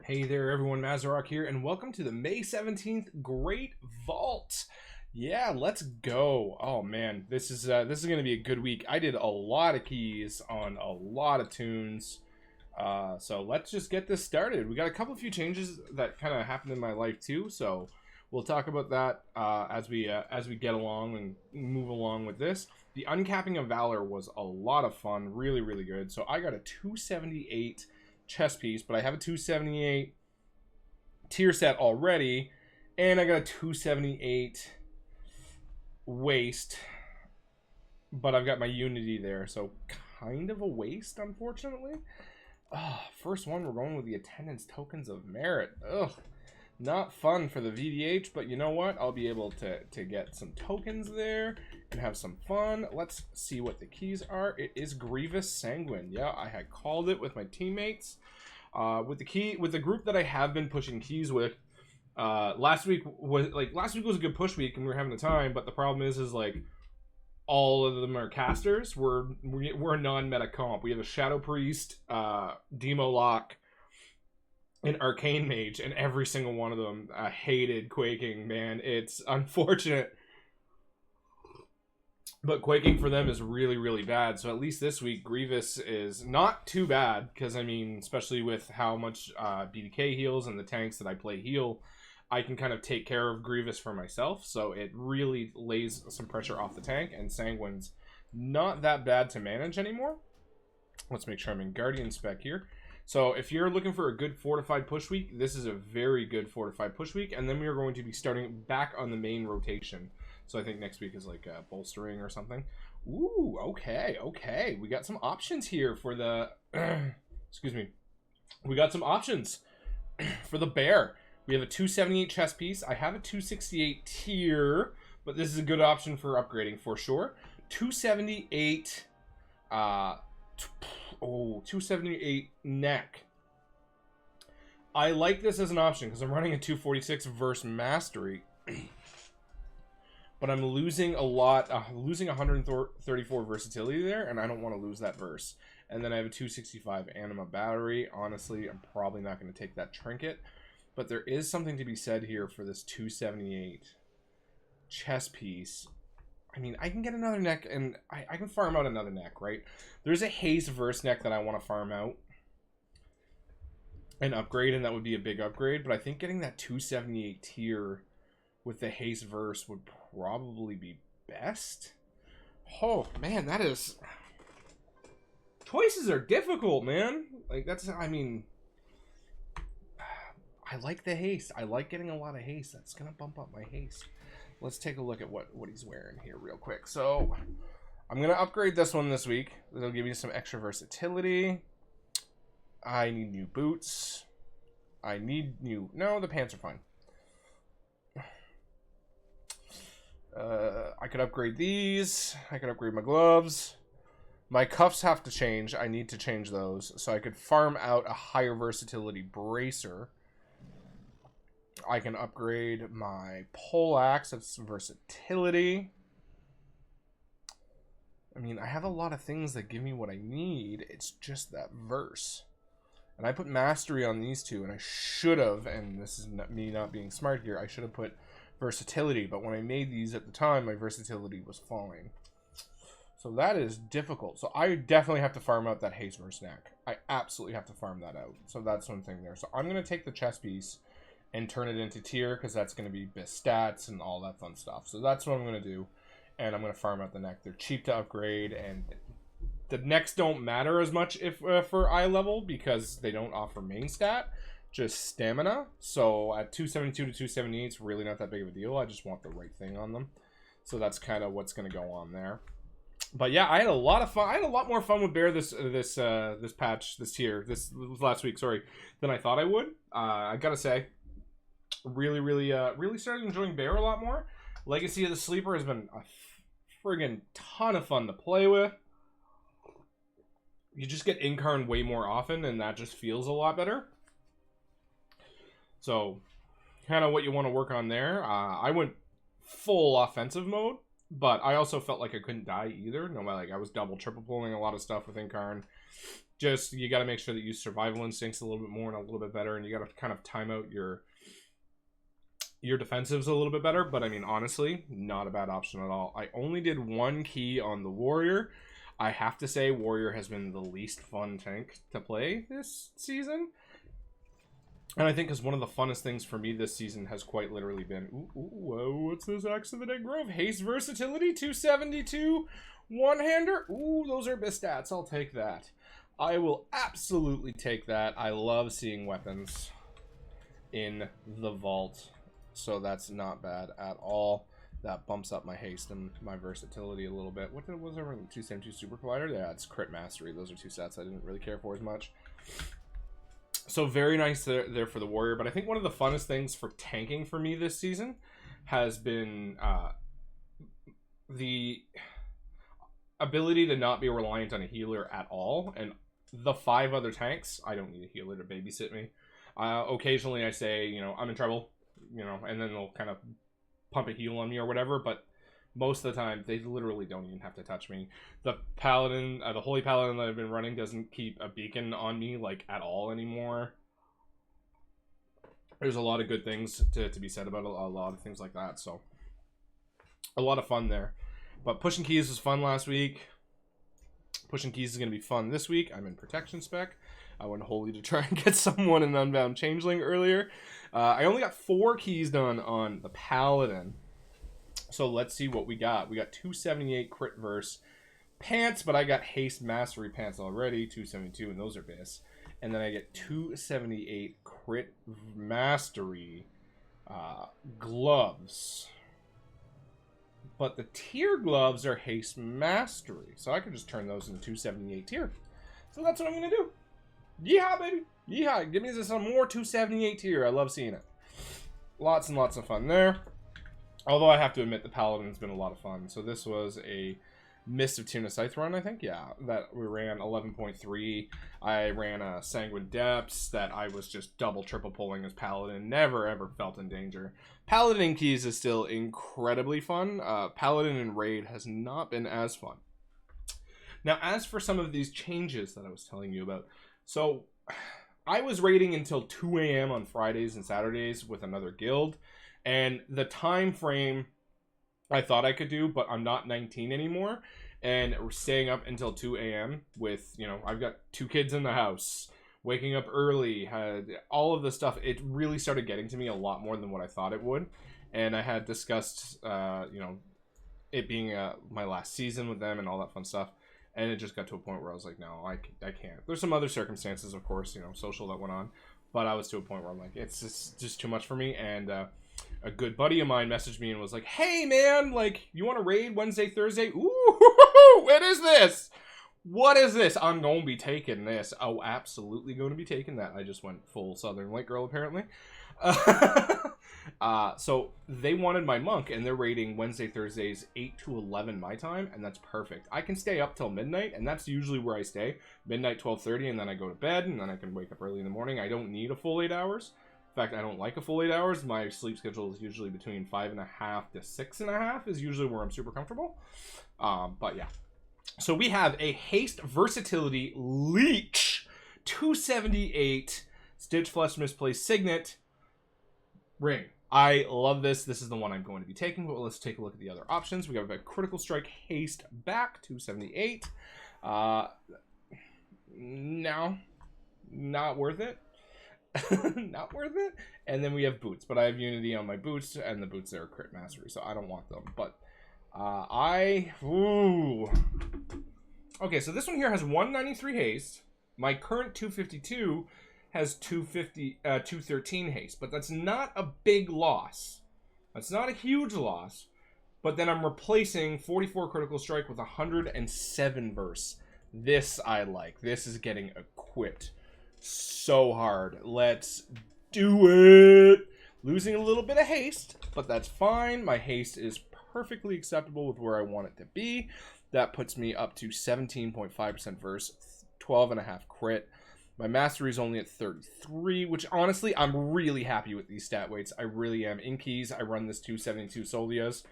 Hey there everyone, Mazarok here, and welcome to the May 17th Great Vault. Yeah, let's go. Oh man, this is going to be a good week. I did a lot of keys on a lot of tunes. So let's just get this started. We got a few changes that kind of happened in my life too, so we'll talk about that as we get along and move along with this. The uncapping of Valor was a lot of fun, really good. So I got a 278 chest piece, but I have a 278 tier set already, and I got a 278 waist, but I've got my unity there, so kind of a waste, unfortunately. First one, we're going with the attendance tokens of merit. Ugh, not fun for the VDH, but you know what? I'll be able to get some tokens there and have some fun. Let's see what the keys are. It is Grievous Sanguine. Yeah, I had called it with my teammates. With the group that I have been pushing keys with, last week was a good push week and we were having the time, but the problem is like all of them are casters. We're a non-meta comp. We have a Shadow Priest, Demo Lock, an Arcane Mage, and every single one of them hated Quaking, man. It's unfortunate, but Quaking for them is really bad. So at least this week, Grievous is not too bad, because I mean, especially with how much BDK heals and the tanks that I play heal, I can kind of take care of Grievous for myself. So it really lays some pressure off the tank, and Sanguine's not that bad to manage anymore. Let's make sure I'm in Guardian spec here. So if you're looking for a good fortified push week, this is a very good fortified push week. And then we are going to be starting back on the main rotation. So I think next week is like bolstering or something. Ooh, okay. We got some options here for the... excuse me. We got some options for the bear. We have a 278 chest piece. I have a 268 tier, but this is a good option for upgrading for sure. 278... 278 neck. I like this as an option because I'm running a 246 verse mastery, but I'm losing a lot, losing 134 versatility there, and I don't want to lose that verse. And then I have a 265 anima battery. Honestly, I'm probably not going to take that trinket, but there is something to be said here for this 278 chest piece. I mean, I can get another neck, and I can farm out another neck, right? There's a Haze verse neck that I want to farm out and upgrade, and that would be a big upgrade. But I think getting that 278 tier with the Haze verse would probably be best. Oh, man, that is... Choices are difficult, man. Like, that's, I mean... I like the haste. I like getting a lot of haste. That's going to bump up my haste. Let's take a look at what he's wearing here real quick. So, I'm going to upgrade this one this week. It'll give me some extra versatility. I need new boots. I need new... No, the pants are fine. I could upgrade these. I could upgrade my gloves. My cuffs have to change. I need to change those. So I could farm out a higher versatility bracer. I can upgrade my poleaxe. That's some versatility. I mean, I have a lot of things that give me what I need. It's just that verse. And I put mastery on these two, and I should have, and this is me not being smart here, I should have put versatility. But when I made these at the time, my versatility was falling. So that is difficult. So I definitely have to farm out that haste verse neck. I absolutely have to farm that out. So that's one thing there. So I'm going to take the chest piece and turn it into tier, because that's going to be best stats and all that fun stuff. So that's what I'm going to do, and I'm going to farm out the neck. They're cheap to upgrade, and the necks don't matter as much if for eye level, because they don't offer main stat, just stamina. So at 272 to 278, it's really not that big of a deal. I just want the right thing on them. So that's kind of what's going to go on there. But yeah, I had a lot of fun. I had a lot more fun with Bear this patch, this tier, this last week, sorry, than I thought I would. I gotta say, really started enjoying Bear a lot more. Legacy of the Sleeper has been a friggin' ton of fun to play with. You just get Incarn way more often, and that just feels a lot better. So, kind of what you want to work on there. I went full offensive mode, but I also felt like I couldn't die either. No matter, like I was double, triple pulling a lot of stuff with Incarn. Just, you got to make sure that you use survival instincts a little bit more and a little bit better, and you got to kind of time out your defensives a little bit better. But I mean, honestly, not a bad option at all. I only did 1 key on the warrior. I have to say, warrior has been the least fun tank to play this season. And I think because one of the funnest things for me this season has quite literally been... whoa, what's this? Axe of the Dead Grove? Haste versatility, 272, one-hander. Ooh, those are best stats. I'll take that. I will absolutely take that. I love seeing weapons in the vault. So that's not bad at all. That bumps up my haste and my versatility a little bit. What was over the 272 Super Collider? Yeah, it's crit mastery. Those are 2 stats I didn't really care for as much. So very nice there for the warrior. But I think one of the funnest things for tanking for me this season has been the ability to not be reliant on a healer at all. And the 5 other tanks, I don't need a healer to babysit me. Occasionally I say, you know, I'm in trouble, you know, and then they'll kind of pump a heal on me or whatever, but most of the time they literally don't even have to touch me. The paladin, the holy paladin that I've been running doesn't keep a beacon on me like at all anymore. There's a lot of good things to be said about a lot of things like that, so a lot of fun there. But pushing keys was fun last week. Pushing keys is going to be fun this week. I'm in protection spec. I went holy to try and get someone in Unbound Changeling earlier. I only got 4 keys done on the Paladin. So let's see what we got. We got 278 crit verse pants, but I got haste mastery pants already, 272, and those are bis. And then I get 278 crit mastery gloves. But the tier gloves are haste mastery, so I could just turn those into 278 tier. So that's what I'm going to do. Yeehaw, baby. Yeehaw. Give me some more 278 tier. I love seeing it. Lots and lots of fun there. Although I have to admit, the Paladin's been a lot of fun. So this was a Mist of Tuna Scythe run, I think. Yeah, that we ran 11.3. I ran a Sanguine Depths that I was just double, triple pulling as Paladin. Never, ever felt in danger. Paladin keys is still incredibly fun. Paladin and Raid has not been as fun. Now, as for some of these changes that I was telling you about, so I was raiding until 2 a.m. on Fridays and Saturdays with another guild, and the time frame I thought I could do, but I'm not 19 anymore, and we're staying up until 2 a.m. with, you know, I've got 2 kids in the house, waking up early, had all of the stuff. It really started getting to me a lot more than what I thought it would, and I had discussed, you know, it being my last season with them and all that fun stuff. And it just got to a point where I was like, no, I can't. There's some other circumstances, of course, you know, social that went on. But I was to a point where I'm like, it's just too much for me. And a good buddy of mine messaged me and was like, hey, man, like, you want to raid Wednesday, Thursday? Ooh, what is this? What is this? I'm going to be taking this. Oh, absolutely going to be taking that. I just went full Southern White Girl, apparently. So they wanted my monk, and they're raiding Wednesday, Thursdays, 8 to 11 my time, and that's perfect. I can stay up till midnight, and that's usually where I stay. Midnight, 12:30, and then I go to bed, and then I can wake up early in the morning. I don't need a full 8 hours. In fact, I don't like a full 8 hours. My sleep schedule is usually between 5.5 to 6.5 is usually where I'm super comfortable. But yeah. So we have a haste versatility leech, 278 Stitch Flesh Misplaced Signet ring. I love this. This is the one I'm going to be taking, but let's take a look at the other options. We have a Critical Strike Haste back, 278. No, not worth it. Not worth it. And then we have boots, but I have Unity on my boots, and the boots are crit mastery, so I don't want them. But okay, so this one here has 193 haste. My current 252 has 213 haste, but that's not a big loss. That's not a huge loss, but then I'm replacing 44 critical strike with 107 verse. This I like. This is getting equipped so hard. Let's do it. Losing a little bit of haste, but that's fine. My haste is perfectly acceptable with where I want it to be. That puts me up to 17.5% verse, 12.5 crit. My mastery is only at 33, which honestly, I'm really happy with these stat weights. I really am. In keys, I run this 272 Solias.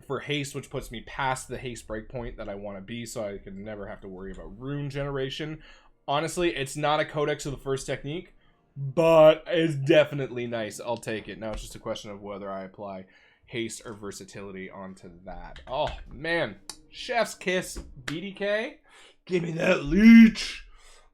for haste, which puts me past the haste breakpoint that I want to be, so I can never have to worry about rune generation. Honestly, it's not a codex of the first technique, but it's definitely nice. I'll take it. Now it's just a question of whether I apply haste or versatility onto that. Oh, man. Chef's kiss, BDK. Give me that leech.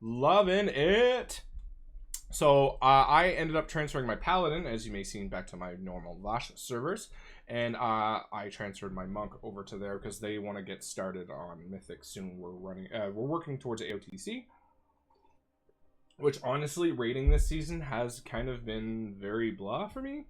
Loving it. So I ended up transferring my paladin, as you may have seen, back to my normal Vash servers. And I transferred my monk over to there because they want to get started on Mythic soon. We're working towards AOTC. Which, honestly, raiding this season has kind of been very blah for me.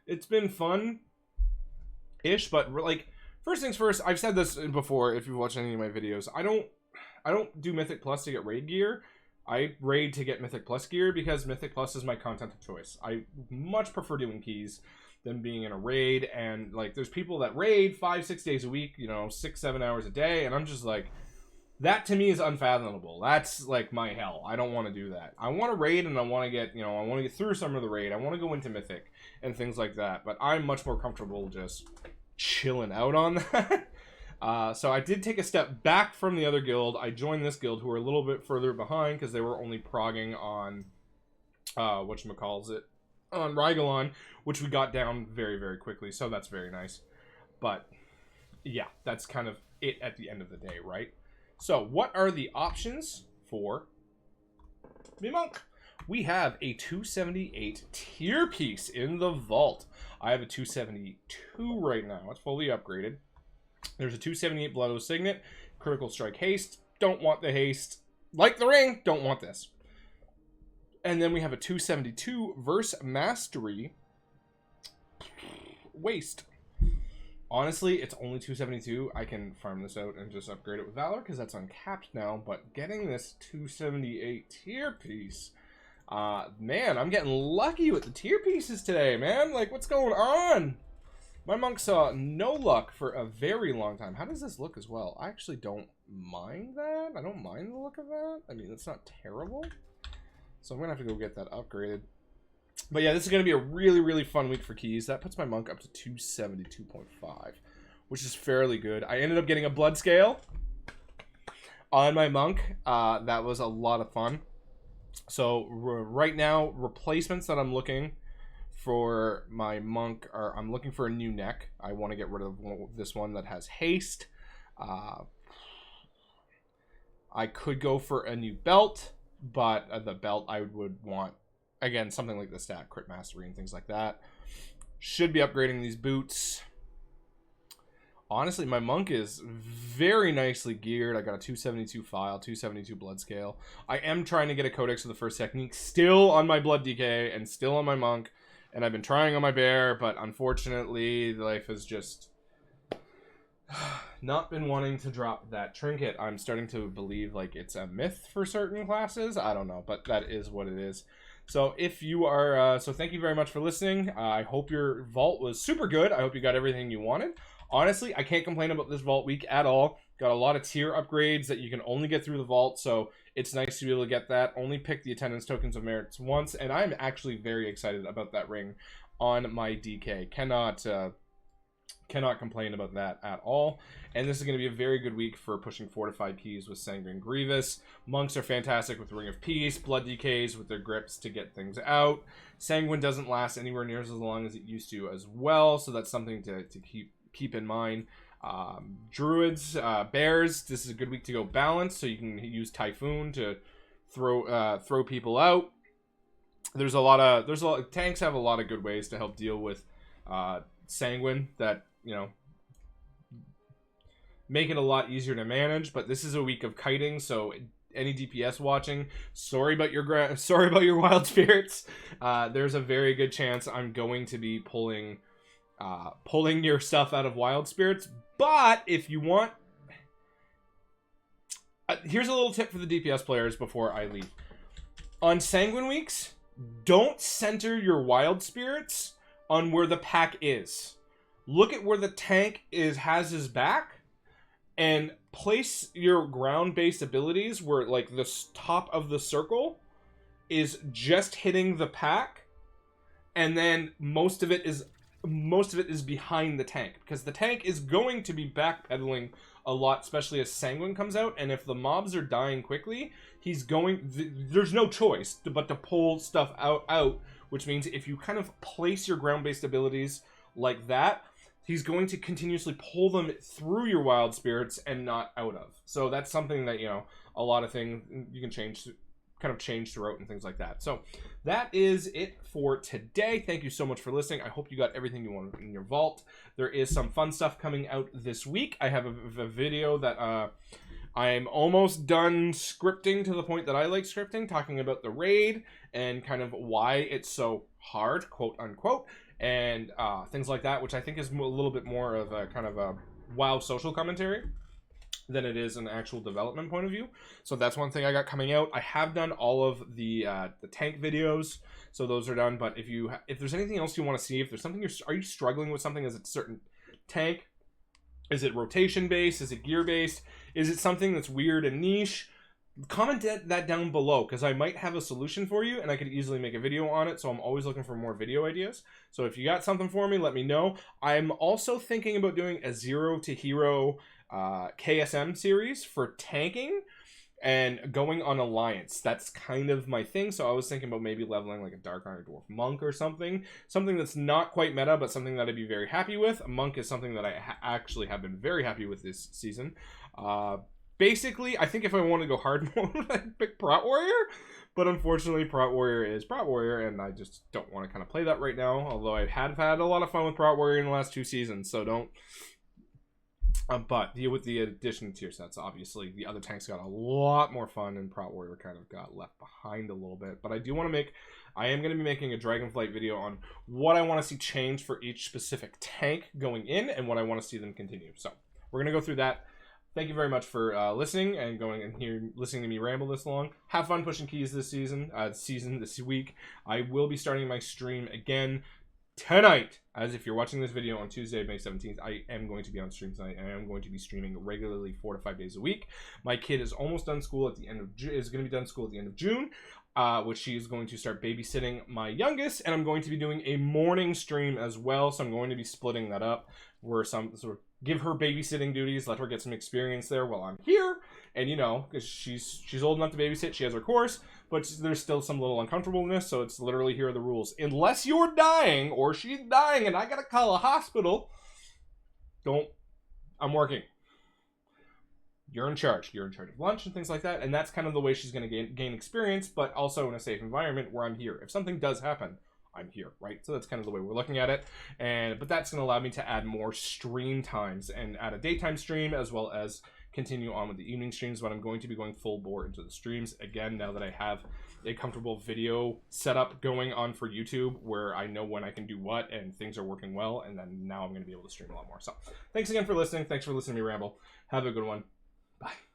It's been fun-ish, but, like, first things first, I've said this before, if you've watched any of my videos, I don't do Mythic Plus to get raid gear. I raid to get Mythic Plus gear because Mythic Plus is my content of choice. I much prefer doing keys than being in a raid, and, like, there's people that raid 5-6 days a week, you know, 6-7 hours a day, and I'm just like... That, to me, is unfathomable. That's, like, my hell. I don't want to do that. I want to raid, and I want to get, you know, I want to get through some of the raid. I want to go into Mythic and things like that. But I'm much more comfortable just chilling out on that. So I did take a step back from the other guild. I joined this guild, who are a little bit further behind, because they were only progging on, whatchamacallit, on Rygalon, which we got down very, very quickly. So that's very nice. But, yeah, that's kind of it at the end of the day, right? So, what are the options for the monk? We have a 278 tier piece in the vault. I have a 272 right now. It's fully upgraded. There's a 278 Blood Oath Signet, Critical Strike Haste. Don't want the haste. Like the ring, don't want this. And then we have a 272 Verse Mastery Waste. Honestly, it's only 272. I can farm this out and just upgrade it with Valor because that's uncapped now. But getting this 278 tier piece, man, I'm getting lucky with the tier pieces today, man. Like, what's going on? My monk saw no luck for a very long time. How does this look as well? I actually don't mind that. I don't mind the look of that. I mean, it's not terrible. So I'm going to have to go get that upgraded. But yeah, this is going to be a really, really fun week for keys. That puts my monk up to 272.5, which is fairly good. I ended up getting a blood scale on my monk. That was a lot of fun. So right now, replacements that I'm looking for my monk are, I'm looking for a new neck. I want to get rid of this one that has haste. I could go for a new belt, but the belt I would want, again, something like the stat, crit mastery and things like that. Should be upgrading these boots. Honestly, my monk is very nicely geared. I got a 272 file, 272 blood scale. I am trying to get a codex of the first technique, still on my blood DK and still on my monk. And I've been trying on my bear, but unfortunately, life has just not been wanting to drop that trinket. I'm starting to believe like it's a myth for certain classes. I don't know, but that is what it is. So if you are, so thank you very much for listening. I hope your vault was super good. I hope you got everything you wanted. Honestly, I can't complain about this vault week at all. Got a lot of tier upgrades that you can only get through the vault, so it's nice to be able to get that. Only pick the attendance tokens of merits once, and I'm actually very excited about that ring on my DK. Cannot complain about that at all. And this is going to be a very good week for pushing fortified keys with Sanguine Grievous. Monks are fantastic with Ring of Peace, Blood DKs with their grips to get things out. Sanguine doesn't last anywhere near as long as it used to as well, so that's something to keep in mind. Druids, bears, this is a good week to go balance, so you can use Typhoon to throw people out. There's a lot of tanks have a lot of good ways to help deal with Sanguine that, you know, make it a lot easier to manage. But this is a week of kiting, so any DPS watching, sorry about your wild spirits. There's a very good chance I'm going to be pulling your stuff out of wild spirits. But if you want, here's a little tip for the DPS players before I leave. On Sanguine weeks, don't center your wild spirits on where the pack is. Look at where the tank has his back, and place your ground-based abilities where, like, the top of the circle is just hitting the pack, and then most of it is most of it is behind the tank, because the tank is going to be backpedaling a lot, especially as Sanguine comes out, and if the mobs are dying quickly, he's going, there's no choice but to pull stuff out, which means if you kind of place your ground-based abilities like that, he's going to continuously pull them through your wild spirits and not out of. So that's something that, you know, a lot of things you can change throughout and things like that. So that is it for today. Thank you so much for listening. I hope you got everything you wanted in your vault. There is some fun stuff coming out this week. I have a video that I'm almost done scripting, to the point that I like scripting, talking about the raid and kind of why it's so hard, quote unquote, and things like that, which I think is a little bit more of a kind of a WoW social commentary than it is an actual development point of view. So that's one thing I got coming out. I have done all of the tank videos, so those are done. But if there's anything else you want to see, if there's something are you struggling with something as a certain tank? Is it rotation based? Is it gear based? Is it something that's weird and niche? Comment that down below, because I might have a solution for you and I could easily make a video on it. So I'm always looking for more video ideas. So if you got something for me, let me know. I'm also thinking about doing a 0 to hero KSM series for tanking and going on alliance. That's kind of my thing. So I was thinking about maybe leveling like a Dark Iron Dwarf monk or something that's not quite meta, but something that I'd be very happy with. A monk is something that I actually have been very happy with this season. Basically, I think if I want to go hard mode, I'd pick Prot Warrior, but unfortunately Prot Warrior is Prot Warrior, and I just don't want to kind of play that right now, although I have had a lot of fun with Prot Warrior in the last 2 seasons, so don't. But with the addition to tier sets, obviously, the other tanks got a lot more fun, and Prot Warrior kind of got left behind a little bit. But I do want to I am going to be making a Dragonflight video on what I want to see change for each specific tank going in, and what I want to see them continue. So we're going to go through that. Thank you very much for listening and listening to me ramble this long. Have fun pushing keys this week. I will be starting my stream again tonight, as if you're watching this video on Tuesday, May 17th, I am going to be on stream tonight, and I am going to be streaming regularly 4 to 5 days a week. My kid is almost done school at the end of is going to be done school at the end of June, which she is going to start babysitting my youngest, and I'm going to be doing a morning stream as well, so I'm going to be splitting that up, where some sort of give her babysitting duties, let her get some experience there while I'm here, and you know, because she's old enough to babysit, she has her course, but there's still some little uncomfortableness, so it's literally, here are the rules. Unless you're dying, or she's dying, and I gotta call a hospital, I'm working. You're in charge. You're in charge of lunch and things like that, and that's kind of the way she's gonna gain experience, but also in a safe environment where I'm here. If something does happen, I'm here, right? So that's kind of the way we're looking at it. But that's going to allow me to add more stream times and add a daytime stream, as well as continue on with the evening streams. But I'm going to be going full bore into the streams again, now that I have a comfortable video setup going on for YouTube, where I know when I can do what and things are working well. And then now I'm going to be able to stream a lot more. So thanks again for listening. Thanks for listening to me ramble. Have a good one. Bye.